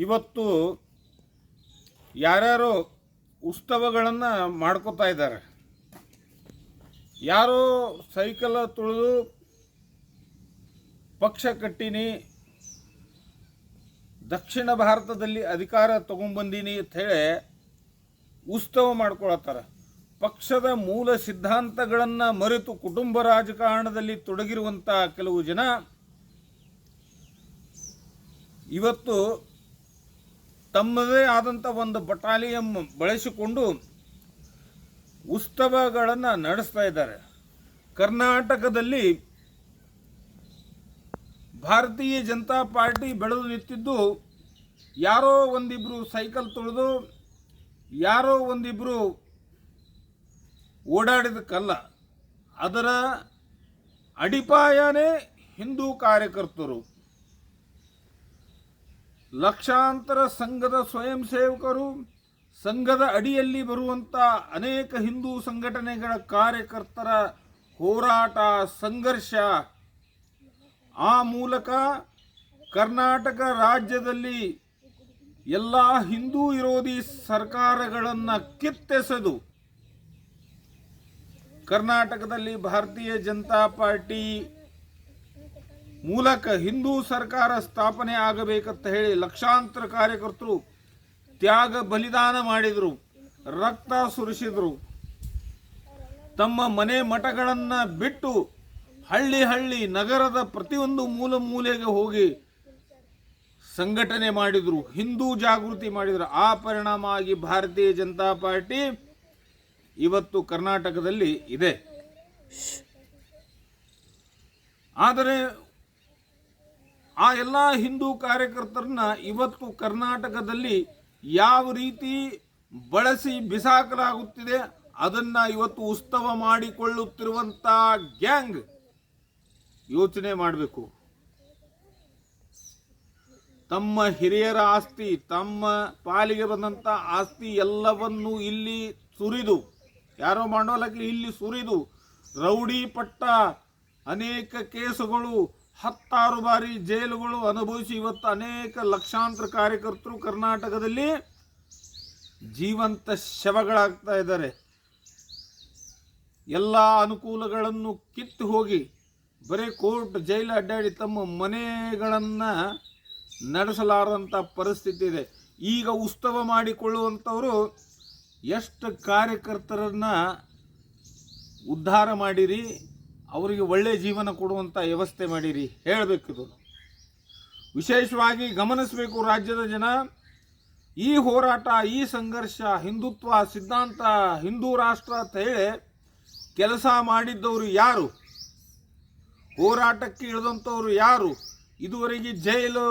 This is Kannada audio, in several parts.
ಇವತ್ತು ಯಾರ್ಯಾರೋ ಉತ್ಸವಗಳನ್ನು ಮಾಡ್ಕೋತಾ ಇದ್ದಾರೆ. ಯಾರೋ ಸೈಕಲ್ ತುಳಿದು ಪಕ್ಷ ಕಟ್ಟಿನಿ, ದಕ್ಷಿಣ ಭಾರತದಲ್ಲಿ ಅಧಿಕಾರ ತಗೊಂಡ್ಬಂದೀನಿ ಅಂತ ಹೇಳಿ ಉತ್ಸವ ಮಾಡ್ಕೊಳತ್ತಾರೆ. ಪಕ್ಷದ ಮೂಲ ಸಿದ್ಧಾಂತಗಳನ್ನು ಮರೆತು ಕುಟುಂಬ ರಾಜಕಾರಣದಲ್ಲಿ ತೊಡಗಿರುವಂಥ ಕೆಲವು ಜನ ಇವತ್ತು ತಮ್ಮದೇ ಆದಂಥ ಒಂದು ಬಟಾಲಿಯಂ ಬಳಸಿಕೊಂಡು ಉತ್ಸವಗಳನ್ನು ನಡೆಸ್ತಾ ಇದ್ದಾರೆ. ಕರ್ನಾಟಕದಲ್ಲಿ ಭಾರತೀಯ ಜನತಾ ಪಾರ್ಟಿ ಬೆಳೆದು ನಿಂತಿದ್ದು ಯಾರೋ ಒಂದಿಬ್ಬರು ಸೈಕಲ್ ತುಳಿದು ಯಾರೋ ಒಂದಿಬ್ಬರು ಓಡಾಡಿದಕ್ಕಲ್ಲ, ಅದರ ಅಡಿಪಾಯನೇ ಹಿಂದೂ ಕಾರ್ಯಕರ್ತರು. ಲಕ್ಷಾಂತರ ಸಂಘದ ಸ್ವಯಂ ಸೇವಕರು, ಸಂಘದ ಅಡಿಯಲ್ಲಿ ಬರುವಂಥ ಅನೇಕ ಹಿಂದೂ ಸಂಘಟನೆಗಳ ಕಾರ್ಯಕರ್ತರ ಹೋರಾಟ, ಸಂಘರ್ಷ, ಆ ಮೂಲಕ ಕರ್ನಾಟಕ ರಾಜ್ಯದಲ್ಲಿ ಎಲ್ಲ ಹಿಂದೂ ವಿರೋಧಿ ಸರ್ಕಾರಗಳನ್ನು ಕಿತ್ತೆಸೆದು ಕರ್ನಾಟಕದಲ್ಲಿ ಭಾರತೀಯ ಜನತಾ ಪಾರ್ಟಿ ಮೂಲಕ ಹಿಂದೂ ಸರ್ಕಾರ ಸ್ಥಾಪನೆ ಆಗಬೇಕಂತ ಹೇಳಿ ಲಕ್ಷಾಂತರ ಕಾರ್ಯಕರ್ತರು ತ್ಯಾಗ ಬಲಿದಾನ ಮಾಡಿದರು, ರಕ್ತ ಸುರಿಸಿದರು. ತಮ್ಮ ಮನೆ ಮಠಗಳನ್ನು ಬಿಟ್ಟು ಹಳ್ಳಿ ಹಳ್ಳಿ ನಗರದ ಪ್ರತಿಯೊಂದು ಮೂಲೆಗೆ ಹೋಗಿ ಸಂಘಟನೆ ಮಾಡಿದರು, ಹಿಂದೂ ಜಾಗೃತಿ ಮಾಡಿದರು. ಆ ಪರಿಣಾಮವಾಗಿ ಭಾರತೀಯ ಜನತಾ ಪಾರ್ಟಿ ಇವತ್ತು ಕರ್ನಾಟಕದಲ್ಲಿ ಇದೆ. ಆದರೆ ಆ ಎಲ್ಲ ಹಿಂದೂ ಕಾರ್ಯಕರ್ತರನ್ನ ಇವತ್ತು ಕರ್ನಾಟಕದಲ್ಲಿ ಯಾವ ರೀತಿ ಬಳಸಿ ಬಿಸಾಕಲಾಗುತ್ತಿದೆ, ಅದನ್ನು ಇವತ್ತು ಉತ್ಸವ ಮಾಡಿಕೊಳ್ಳುತ್ತಿರುವಂಥ ಗ್ಯಾಂಗ್ ಯೋಚನೆ ಮಾಡಬೇಕು. ತಮ್ಮ ಹಿರಿಯರ ಆಸ್ತಿ, ತಮ್ಮ ಪಾಲಿಗೆ ಬಂದಂಥ ಆಸ್ತಿ ಎಲ್ಲವನ್ನೂ ಇಲ್ಲಿ ಸುರಿದು, ಯಾರೋ ಮಂಡಲಕ್ಕೆ ಇಲ್ಲಿ ಸುರಿದು, ರೌಡಿ ಪಟ್ಟ ಅನೇಕ ಕೇಸುಗಳು, 10 ಬಾರಿ ಜೈಲುಗಳು ಅನುಭವಿಸಿ ಇವತ್ತು ಅನೇಕ ಲಕ್ಷಾಂತರ ಕಾರ್ಯಕರ್ತರು ಕರ್ನಾಟಕದಲ್ಲಿ ಜೀವಂತ ಶವಗಳಾಗ್ತಾ ಇದ್ದಾರೆ. ಎಲ್ಲ ಅನುಕೂಲಗಳನ್ನು ಕಿತ್ತು ಹೋಗಿ ಬರೀ ಕೋರ್ಟ್ ಜೈಲು ಅಡ್ಡಾಡಿ ತಮ್ಮ ಮನೆಗಳನ್ನು ನಡೆಸಲಾರದಂಥ ಪರಿಸ್ಥಿತಿ ಇದೆ. ಈಗ ಉತ್ಸವ ಮಾಡಿಕೊಳ್ಳುವಂಥವರು ಎಷ್ಟು ಕಾರ್ಯಕರ್ತರನ್ನು ಉದ್ಧಾರ ಮಾಡಿರಿ, ಅವರಿಗೆ ಒಳ್ಳೆಯ ಜೀವನ ಕೊಡುವಂಥ ವ್ಯವಸ್ಥೆ ಮಾಡಿರಿ, ಹೇಳಬೇಕಿದು. ವಿಶೇಷವಾಗಿ ಗಮನಿಸಬೇಕು ರಾಜ್ಯದ ಜನ. ಈ ಹೋರಾಟ, ಈ ಸಂಘರ್ಷ, ಹಿಂದುತ್ವ ಸಿದ್ಧಾಂತ, ಹಿಂದೂ ರಾಷ್ಟ್ರ ಅಂತ ಹೇಳಿ ಕೆಲಸ ಮಾಡಿದ್ದವರು ಯಾರು, ಹೋರಾಟಕ್ಕೆ ಇಳಿದಂಥವ್ರು ಯಾರು, ಇದುವರೆಗೆ ಜೈಲು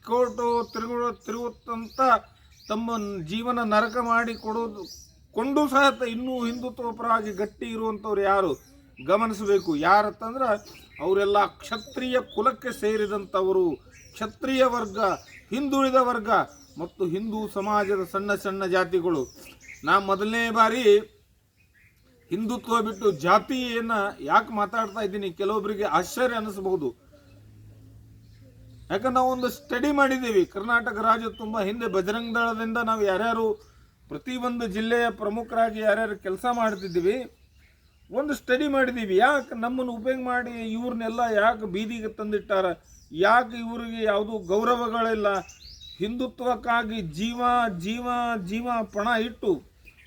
ಕೋರ್ಟು ತಿರುಗುತ್ತಂತ ತಮ್ಮ ಜೀವನ ನರಕ ಮಾಡಿ ಕೊಂಡು ಸಹ ಇನ್ನೂ ಹಿಂದುತ್ವ ಪರವಾಗಿ ಗಟ್ಟಿ ಇರುವಂಥವ್ರು ಯಾರು ಗಮನಿಸಬೇಕು. ಯಾರಂತಂದ್ರೆ ಅವರೆಲ್ಲ ಕ್ಷತ್ರಿಯ ಕುಲಕ್ಕೆ ಸೇರಿದಂಥವರು, ಕ್ಷತ್ರಿಯ ವರ್ಗ, ಹಿಂದುಳಿದ ವರ್ಗ ಮತ್ತು ಹಿಂದೂ ಸಮಾಜದ ಸಣ್ಣ ಸಣ್ಣ ಜಾತಿಗಳು. ನಾ ಮೊದಲನೇ ಬಾರಿ ಹಿಂದುತ್ವ ಬಿಟ್ಟು ಜಾತಿಯನ್ನು ಯಾಕೆ ಮಾತಾಡ್ತಾ ಇದ್ದೀನಿ, ಕೆಲವೊಬ್ಬರಿಗೆ ಆಶ್ಚರ್ಯ ಅನ್ನಿಸಬಹುದು. ಯಾಕಂದ್ರೆ ನಾವು ಒಂದು ಸ್ಟಡಿ ಮಾಡಿದ್ದೀವಿ. ಕರ್ನಾಟಕ ರಾಜ್ಯ ತುಂಬ ಹಿಂದೆ ಬಜರಂಗ ದಳದಿಂದ ನಾವು ಯಾರ್ಯಾರು ಪ್ರತಿಯೊಂದು ಜಿಲ್ಲೆಯ ಪ್ರಮುಖರಾಗಿ ಯಾರ್ಯಾರು ಕೆಲಸ ಮಾಡ್ತಿದ್ದೀವಿ, ಒಂದು ಸ್ಟಡಿ ಮಾಡಿದ್ದೀವಿ. ಯಾಕೆ ನಮ್ಮನ್ನು ಉಪಯೋಗ ಮಾಡಿ ಇವ್ರನ್ನೆಲ್ಲ ಯಾಕೆ ಬೀದಿಗೆ ತಂದಿಟ್ಟಾರ, ಯಾಕೆ ಇವರಿಗೆ ಯಾವುದೂ ಗೌರವಗಳಿಲ್ಲ, ಹಿಂದುತ್ವಕ್ಕಾಗಿ ಜೀವ ಜೀವ ಜೀವ ಪಣ ಇಟ್ಟು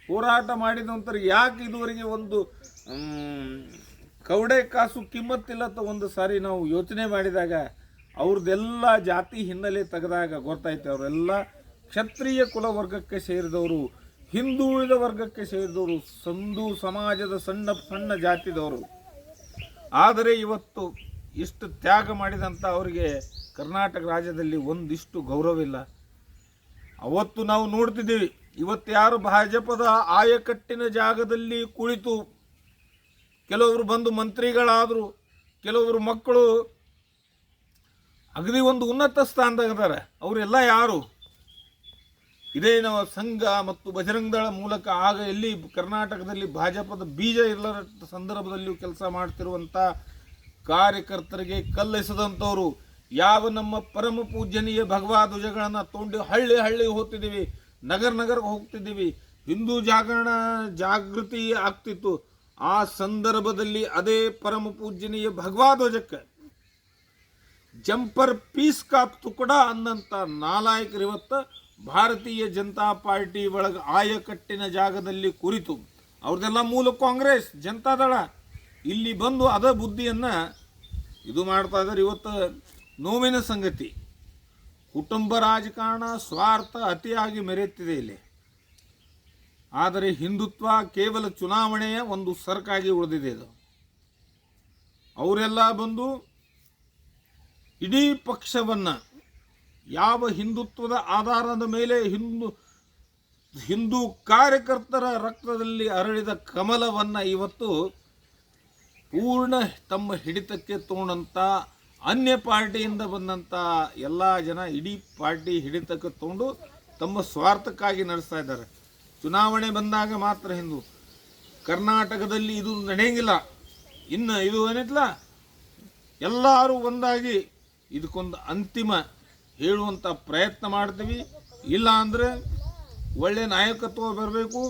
ಹೋರಾಟ ಮಾಡಿದಂಥವ್ರು ಯಾಕೆ ಇದುವರೆಗೆ ಒಂದು ಕವಡೆ ಕಾಸು ಕಿಮ್ಮತ್ತಿಲ್ಲ ಅಂತ ಒಂದು ಸಾರಿ ನಾವು ಯೋಚನೆ ಮಾಡಿದಾಗ ಅವ್ರದ್ದೆಲ್ಲ ಜಾತಿ ಹಿನ್ನೆಲೆ ತೆಗೆದಾಗ ಗೊತ್ತಾಯ್ತು. ಅವರೆಲ್ಲ ಕ್ಷತ್ರಿಯ ಕುಲ ವರ್ಗಕ್ಕೆ ಸೇರಿದವರು, ಹಿಂದುಳಿದ ವರ್ಗಕ್ಕೆ ಸೇರಿದವರು, ಹಿಂದೂ ಸಮಾಜದ ಸಣ್ಣ ಸಣ್ಣ ಜಾತಿದವರು. ಆದರೆ ಇವತ್ತು ಇಷ್ಟು ತ್ಯಾಗ ಮಾಡಿದಂಥ ಅವರಿಗೆ ಕರ್ನಾಟಕ ರಾಜ್ಯದಲ್ಲಿ ಒಂದಿಷ್ಟು ಗೌರವಿಲ್ಲ. ಅವತ್ತು ನಾವು ನೋಡ್ತಿದ್ದೀವಿ. ಇವತ್ತು ಯಾರು ಭಾಜಪದ ಆಯಕಟ್ಟಿನ ಜಾಗದಲ್ಲಿ ಕುಳಿತು ಕೆಲವರು ಬಂದು ಮಂತ್ರಿಗಳಾದರು, ಕೆಲವರು ಮಕ್ಕಳು ಅಗದಿ ಒಂದು ಉನ್ನತ ಸ್ಥಾನದಾಗಿದ್ದಾರೆ. ಅವರೆಲ್ಲ ಯಾರು? ಇದೇ ನಾವು ಸಂಘ ಮತ್ತು ಬಜರಂಗ ದಳ ಮೂಲಕ ಆಗ ಎಲ್ಲಿ ಕರ್ನಾಟಕದಲ್ಲಿ ಭಾಜಪದ ಬೀಜ ಇಲ್ಲದ ಸಂದರ್ಭದಲ್ಲಿಯೂ ಕೆಲಸ ಮಾಡ್ತಿರುವಂಥ ಕಾರ್ಯಕರ್ತರಿಗೆ ಕಲ್ಲೆಸೆದಂಥವ್ರು. ಯಾವ ನಮ್ಮ ಪರಮ ಪೂಜ್ಯನೀಯ ಭಗವಧ್ವಜಗಳನ್ನು ತೊಗೊಂಡು ಹಳ್ಳಿ ಹಳ್ಳಿ ಹೋಗ್ತಿದ್ದೀವಿ, ನಗರ ನಗರಕ್ಕೆ ಹೋಗ್ತಿದ್ದೀವಿ, ಹಿಂದೂ ಜಾಗೃತಿ ಆಗ್ತಿತ್ತು. ಆ ಸಂದರ್ಭದಲ್ಲಿ ಅದೇ ಪರಮ ಪೂಜ್ಯನೀಯ ಭಗವಧ್ವಜಕ್ಕೆ ಜಂಪರ್ ಪೀಸ್ ಕಾಪ್ ತುಕಡ ಅನ್ನಂತ ನಾಲಾಯಕರು ಇವತ್ತು ಭಾರತೀಯ ಜನತಾ ಪಾರ್ಟಿ ಒಳಗೆ ಆಯಕಟ್ಟಿನ ಜಾಗದಲ್ಲಿ ಕುರಿತು ಅವ್ರದ್ದೆಲ್ಲ ಮೂಲ ಕಾಂಗ್ರೆಸ್ ಜನತಾದಳ ಇಲ್ಲಿ ಬಂದು ಅದ ಬುದ್ಧಿಯನ್ನು ಇದು ಮಾಡ್ತಾ ಇದ್ದಾರೆ. ಇವತ್ತು ನೋವಿನ ಸಂಗತಿ, ಕುಟುಂಬ ರಾಜಕಾರಣ ಸ್ವಾರ್ಥ ಅತಿಯಾಗಿ ಮೆರೆಯುತ್ತಿದೆ ಇಲ್ಲಿ. ಆದರೆ ಹಿಂದುತ್ವ ಕೇವಲ ಚುನಾವಣೆಯ ಒಂದು ಸರಕಾಗಿ ಉಳಿದಿದೆ. ಇದು ಅವರೆಲ್ಲ ಬಂದು ಇಡೀ ಪಕ್ಷವನ್ನು ಯಾವ ಹಿಂದುತ್ವದ ಆಧಾರದ ಮೇಲೆ ಹಿಂದೂ ಕಾರ್ಯಕರ್ತರ ರಕ್ತದಲ್ಲಿ ಅರಳಿದ ಕಮಲವನ್ನು ಇವತ್ತು ಪೂರ್ಣ ತಮ್ಮ ಹಿಡಿತಕ್ಕೆ ತಗೊಂಡಂಥ ಅನ್ಯ ಪಾರ್ಟಿಯಿಂದ ಬಂದಂಥ ಎಲ್ಲ ಜನ ಇಡೀ ಪಾರ್ಟಿ ಹಿಡಿತಕ್ಕೆ ತಗೊಂಡು ತಮ್ಮ ಸ್ವಾರ್ಥಕ್ಕಾಗಿ ನಡೆಸ್ತಾ ಇದ್ದಾರೆ. ಚುನಾವಣೆ ಬಂದಾಗ ಮಾತ್ರ ಹಿಂದೂ. ಕರ್ನಾಟಕದಲ್ಲಿ ಇದು ನಡೆಯಂಗಿಲ್ಲ. ಇನ್ನು ಇದು ಏನಿತ್ತಲ್ಲ, ಎಲ್ಲರೂ ಒಂದಾಗಿ ಇದಕ್ಕೊಂದು ಅಂತಿಮ ಹೇಳುವಂಥ ಪ್ರಯತ್ನ ಮಾಡ್ತೀವಿ. ಇಲ್ಲ ಅಂದರೆ ಒಳ್ಳೆ ನಾಯಕತ್ವ ಬರಬೇಕು.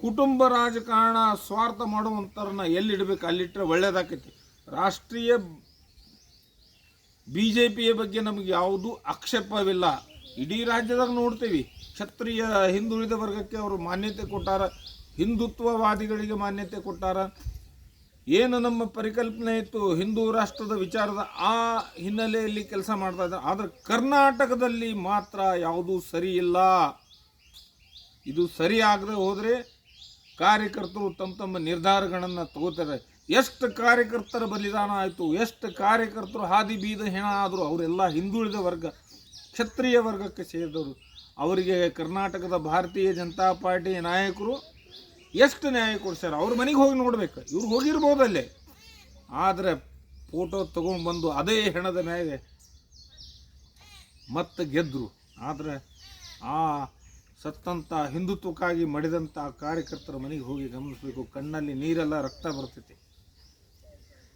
ಕುಟುಂಬ ರಾಜಕಾರಣ ಸ್ವಾರ್ಥ ಮಾಡುವಂಥವ್ರನ್ನ ಎಲ್ಲಿಡಬೇಕು ಅಲ್ಲಿಟ್ಟರೆ ಒಳ್ಳೇದಾಕೈತಿ. ರಾಷ್ಟ್ರೀಯ BJPಯ ಬಗ್ಗೆ ನಮಗೆ ಯಾವುದೂ ಆಕ್ಷೇಪವಿಲ್ಲ. ಇಡೀ ರಾಜ್ಯದಾಗ ನೋಡ್ತೀವಿ, ಕ್ಷತ್ರಿಯ ಹಿಂದುಳಿದ ವರ್ಗಕ್ಕೆ ಅವರು ಮಾನ್ಯತೆ ಕೊಟ್ಟಾರ, ಹಿಂದುತ್ವವಾದಿಗಳಿಗೆ ಮಾನ್ಯತೆ ಕೊಟ್ಟಾರ. ಏನು ನಮ್ಮ ಪರಿಕಲ್ಪನೆ ಇತ್ತು ಹಿಂದೂ ರಾಷ್ಟ್ರದ ವಿಚಾರದ ಆ ಹಿನ್ನೆಲೆಯಲ್ಲಿ ಕೆಲಸ ಮಾಡ್ತಾ ಇದ್ದಾರೆ. ಆದರೆ ಕರ್ನಾಟಕದಲ್ಲಿ ಮಾತ್ರ ಯಾವುದೂ ಸರಿ ಇಲ್ಲ. ಇದು ಸರಿ ಆಗದೆ ಹೋದರೆ ಕಾರ್ಯಕರ್ತರು ತಮ್ಮ ನಿರ್ಧಾರಗಳನ್ನು ತಗೋತಾರೆ. ಎಷ್ಟು ಕಾರ್ಯಕರ್ತರ ಬಲಿದಾನ ಆಯಿತು, ಎಷ್ಟು ಕಾರ್ಯಕರ್ತರು ಹಾದಿ ಬೀದ ಹೆಣ ಆದರೂ ಅವರೆಲ್ಲ ಹಿಂದುಳಿದ ವರ್ಗ, ಕ್ಷತ್ರಿಯ ವರ್ಗಕ್ಕೆ ಸೇರಿದವರು. ಅವರಿಗೆ ಕರ್ನಾಟಕದ ಭಾರತೀಯ ಜನತಾ ಪಾರ್ಟಿ ನಾಯಕರು ಎಷ್ಟು ನ್ಯಾಯ ಕೊಡ್ಸ್ಯಾರ. ಅವ್ರ ಮನೆಗೆ ಹೋಗಿ ನೋಡ್ಬೇಕು. ಇವ್ರು ಹೋಗಿರ್ಬೋದಲ್ಲೇ, ಆದರೆ ಫೋಟೋ ತೊಗೊಂಡ್ಬಂದು ಅದೇ ಹೆಣದ ಮ್ಯಾಗೆ ಮತ್ತೆ ಗೆದ್ದರು. ಆದರೆ ಆ ಸತ್ತಂಥ ಹಿಂದುತ್ವಕ್ಕಾಗಿ ಮಡಿದಂಥ ಕಾರ್ಯಕರ್ತರ ಮನೆಗೆ ಹೋಗಿ ಗಮನಿಸಬೇಕು. ಕಣ್ಣಲ್ಲಿ ನೀರೆಲ್ಲ ರಕ್ತ ಬರ್ತೈತಿ.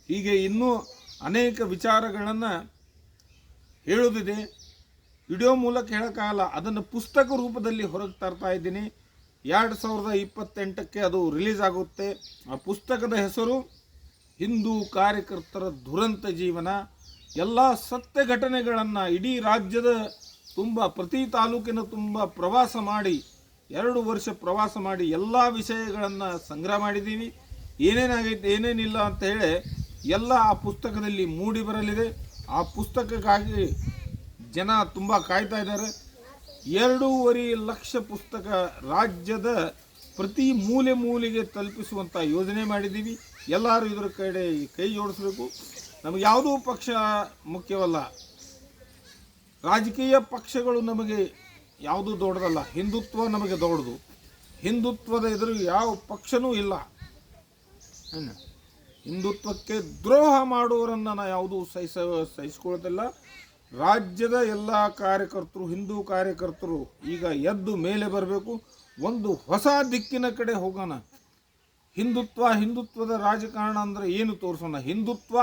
ಹೀಗೆ ಇನ್ನೂ ಅನೇಕ ವಿಚಾರಗಳನ್ನು ಹೇಳೋದಿದೆ. ವಿಡಿಯೋ ಮೂಲಕ ಹೇಳೋಕ್ಕಾಗಲ್ಲ. ಅದನ್ನು ಪುಸ್ತಕ ರೂಪದಲ್ಲಿ ಹೊರಗೆ ತರ್ತಾ ಇದ್ದೀನಿ. 2028ಕ್ಕೆ ಅದು ರಿಲೀಸ್ ಆಗುತ್ತೆ. ಆ ಪುಸ್ತಕದ ಹೆಸರು ಹಿಂದೂ ಕಾರ್ಯಕರ್ತರ ದುರಂತ ಜೀವನ. ಎಲ್ಲ ಸತ್ಯ ಘಟನೆಗಳನ್ನು ಇಡೀ ರಾಜ್ಯದ ತುಂಬ ಪ್ರತಿ ತಾಲೂಕಿನ ತುಂಬ ಪ್ರವಾಸ ಮಾಡಿ 2 ವರ್ಷ ಪ್ರವಾಸ ಮಾಡಿ ಎಲ್ಲ ವಿಷಯಗಳನ್ನು ಸಂಗ್ರಹ ಮಾಡಿದ್ದೀವಿ. ಏನೇನಾಗೈತೆ ಏನೇನಿಲ್ಲ ಅಂತ ಹೇಳಿ ಎಲ್ಲ ಆ ಪುಸ್ತಕದಲ್ಲಿ ಮೂಡಿ ಬರಲಿದೆ. ಆ ಪುಸ್ತಕಕ್ಕಾಗಿ ಜನ ತುಂಬ ಕಾಯ್ತಾ ಇದ್ದಾರೆ. 2.5 ಲಕ್ಷ ಪುಸ್ತಕ ರಾಜ್ಯದ ಪ್ರತಿ ಮೂಲೆಗೆ ತಲುಪಿಸುವಂಥ ಯೋಜನೆ ಮಾಡಿದ್ದೀವಿ. ಎಲ್ಲರೂ ಇದರ ಕಡೆ ಕೈ ಜೋಡಿಸಬೇಕು. ನಮಗೆ ಯಾವುದೂ ಪಕ್ಷ ಮುಖ್ಯವಲ್ಲ, ರಾಜಕೀಯ ಪಕ್ಷಗಳು ನಮಗೆ ಯಾವುದೂ ದೊಡ್ಡದಲ್ಲ. ಹಿಂದುತ್ವ ನಮಗೆ ದೊಡ್ಡದು. ಹಿಂದುತ್ವದ ಎದುರು ಯಾವ ಪಕ್ಷನೂ ಇಲ್ಲ. ಹಿಂದುತ್ವಕ್ಕೆ ದ್ರೋಹ ಮಾಡುವವರನ್ನು ನಾವು ಯಾವುದೂ ಸಹಿಸ್ಕೊಳ್ಳೋದಿಲ್ಲ. ರಾಜ್ಯದ ಎಲ್ಲ ಕಾರ್ಯಕರ್ತರು, ಹಿಂದೂ ಕಾರ್ಯಕರ್ತರು ಈಗ ಎದ್ದು ಮೇಲೆ ಬರಬೇಕು. ಒಂದು ಹೊಸ ದಿಕ್ಕಿನ ಕಡೆ ಹೋಗೋಣ. ಹಿಂದುತ್ವದ ರಾಜಕಾರಣ ಅಂದರೆ ಏನು ತೋರಿಸೋಣ. ಹಿಂದುತ್ವ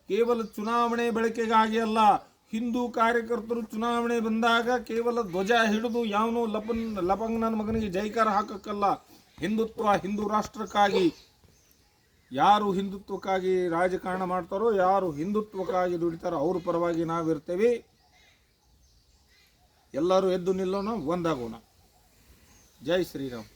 ಕೇವಲ ಚುನಾವಣೆ ಬಳಕೆಗಾಗಿ ಅಲ್ಲ. ಹಿಂದೂ ಕಾರ್ಯಕರ್ತರು ಚುನಾವಣೆ ಬಂದಾಗ ಕೇವಲ ಧ್ವಜ ಹಿಡಿದು ಯಾವನೋ ಲಪಂಗನ ಮಗನಿಗೆ ಜೈಕಾರ ಹಾಕಕ್ಕಲ್ಲ. ಹಿಂದುತ್ವ ಹಿಂದೂ ರಾಷ್ಟ್ರಕ್ಕಾಗಿ. ಯಾರು ಹಿಂದುತ್ವಕ್ಕಾಗಿ ರಾಜಕಾರಣ ಮಾಡ್ತಾರೋ, ಯಾರು ಹಿಂದುತ್ವಕ್ಕಾಗಿ ದುಡಿತಾರೋ ಅವ್ರ ಪರವಾಗಿ ನಾವಿರ್ತೇವೆ. ಎಲ್ಲರೂ ಎದ್ದು ನಿಲ್ಲೋಣ, ಒಂದಾಗೋಣ. ಜೈ ಶ್ರೀರಾಮ್.